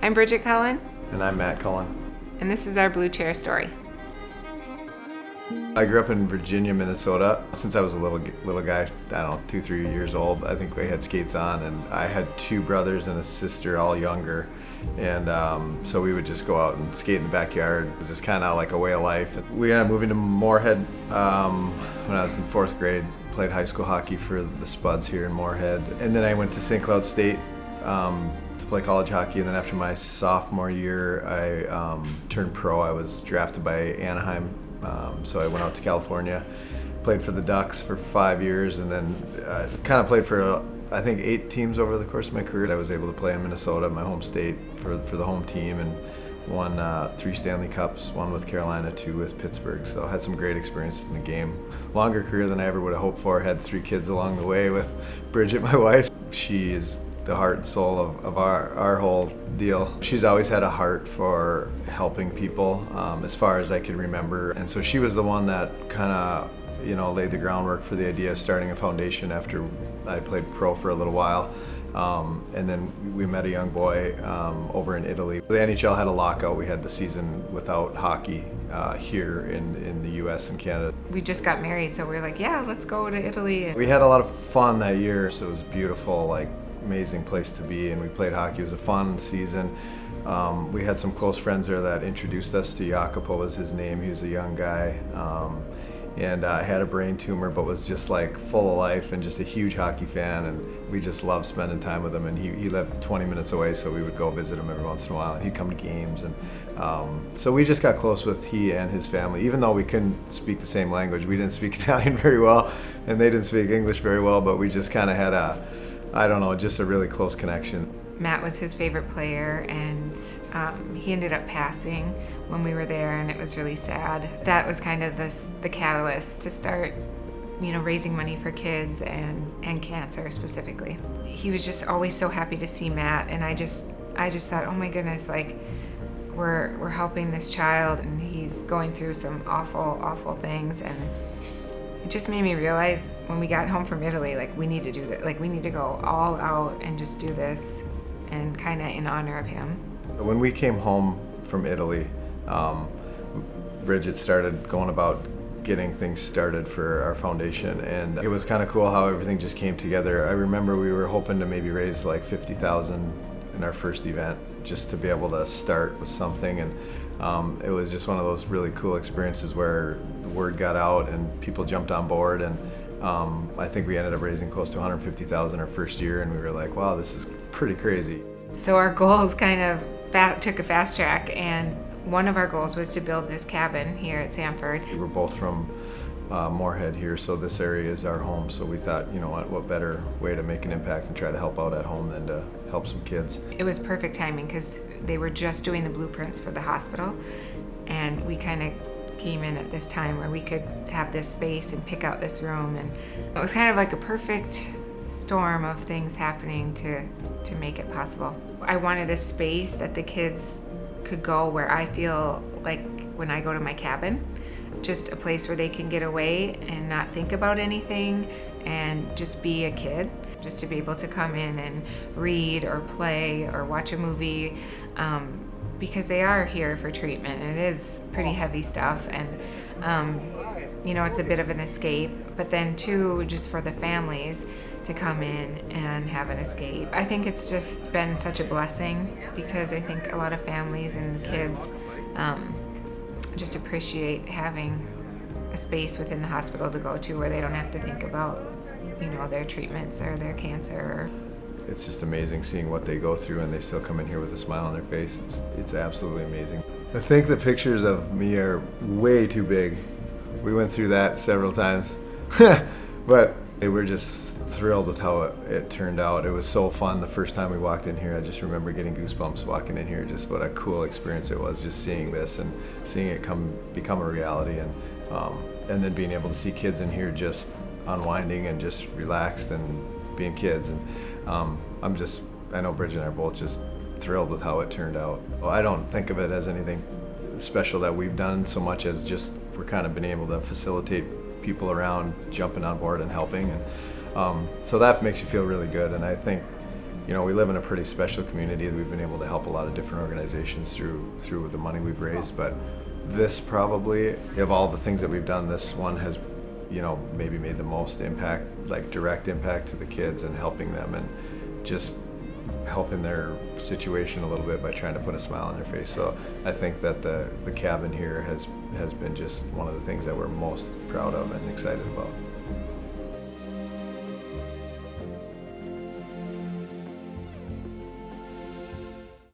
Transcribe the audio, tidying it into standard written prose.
I'm Bridget Cullen, And I'm Matt Cullen. and this is our Blue Chair story. I grew up in Virginia, Minnesota. Since I was a little guy, I don't know, 2-3 years old, I think we had skates on, and I had 2 brothers and a sister, all younger. And so we would just go out and skate in the backyard. It was just kind of like a way of life. We ended up moving to Moorhead when I was in 4th grade. Played high school hockey for the Spuds here in Moorhead. And then I went to St. Cloud State to play college hockey. And then after my sophomore year, I turned pro. I was drafted by Anaheim. So I went out to California, played for the Ducks for 5 years, and then kind of played for, I think, 8 teams over the course of my career. I was able to play in Minnesota, my home state, for the home team, and won 3 Stanley Cups, 1 with Carolina, 2 with Pittsburgh. So I had some great experiences in the game. Longer career than I ever would have hoped for. I had 3 kids along the way with Bridget, my wife. She is the heart and soul of our whole deal. She's always had a heart for helping people as far as I can remember. And so she was the one that kind of, laid the groundwork for the idea of starting a foundation after I played pro for a little while. And then we met a young boy over in Italy. The NHL had a lockout. We had the season without hockey here in the US and Canada. We just got married, so we were like, yeah, let's go to Italy. We had a lot of fun that year, so it was beautiful, amazing place to be, and we played hockey. It was a fun season. We had some close friends there that introduced us to Jacopo, was his name. He was a young guy, and had a brain tumor, but was just full of life and just a huge hockey fan, and we just loved spending time with him. And he lived 20 minutes away, so we would go visit him every once in a while, and he'd come to games. And so we just got close with he and his family. Even though we couldn't speak the same language, we didn't speak Italian very well, and they didn't speak English very well, but we just kind of had just a really close connection. Matt was his favorite player, and he ended up passing when we were there, and it was really sad. That was kind of the catalyst to start, raising money for kids and cancer specifically. He was just always so happy to see Matt, and I just thought, oh my goodness, we're helping this child, and he's going through some awful things, and it just made me realize when we got home from Italy, we need to do that. We need to go all out and just do this, and kind of in honor of him. When we came home from Italy, Bridget started going about getting things started for our foundation, and it was kind of cool how everything just came together. I remember we were hoping to maybe raise $50,000 in our first event, just to be able to start with something, and it was just one of those really cool experiences where the word got out and people jumped on board, and I think we ended up raising close to $150,000 our first year, and we were like, wow, this is pretty crazy. So our goals kind of took a fast track, and one of our goals was to build this cabin here at Sanford. We're both from Moorhead here, so this area is our home, so we thought, what better way to make an impact and try to help out at home than to help some kids. It was perfect timing because they were just doing the blueprints for the hospital, and we kind of came in at this time where we could have this space and pick out this room, and it was kind of like a perfect storm of things happening to make it possible. I wanted a space that the kids could go where I feel like when I go to my cabin, just a place where they can get away and not think about anything and just be a kid, just to be able to come in and read or play or watch a movie, because they are here for treatment, and it is pretty heavy stuff, and it's a bit of an escape, but then too, just for the families to come in and have an escape. I think it's just been such a blessing, because I think a lot of families and the kids just appreciate having a space within the hospital to go to where they don't have to think about, their treatments or their cancer. It's just amazing seeing what they go through, and they still come in here with a smile on their face. It's absolutely amazing. I think the pictures of me are way too big. We went through that several times, but we're just thrilled with how it turned out. It was so fun the first time we walked in here. I just remember getting goosebumps walking in here. Just what a cool experience it was, just seeing this and seeing it become a reality, and then being able to see kids in here just unwinding and just relaxed and being kids. And I know Bridget and I are both just thrilled with how it turned out. Well, I don't think of it as anything special that we've done so much as just we're kind of been able to facilitate people around jumping on board and helping, and so that makes you feel really good. And I think you know, we live in a pretty special community. We've been able to help a lot of different organizations through the money we've raised, but this probably, of all the things that we've done, this one has, you know, maybe made the most impact, like direct impact to the kids and helping them and just helping their situation a little bit by trying to put a smile on their face. So I think that the cabin here has been just one of the things that we're most proud of and excited about.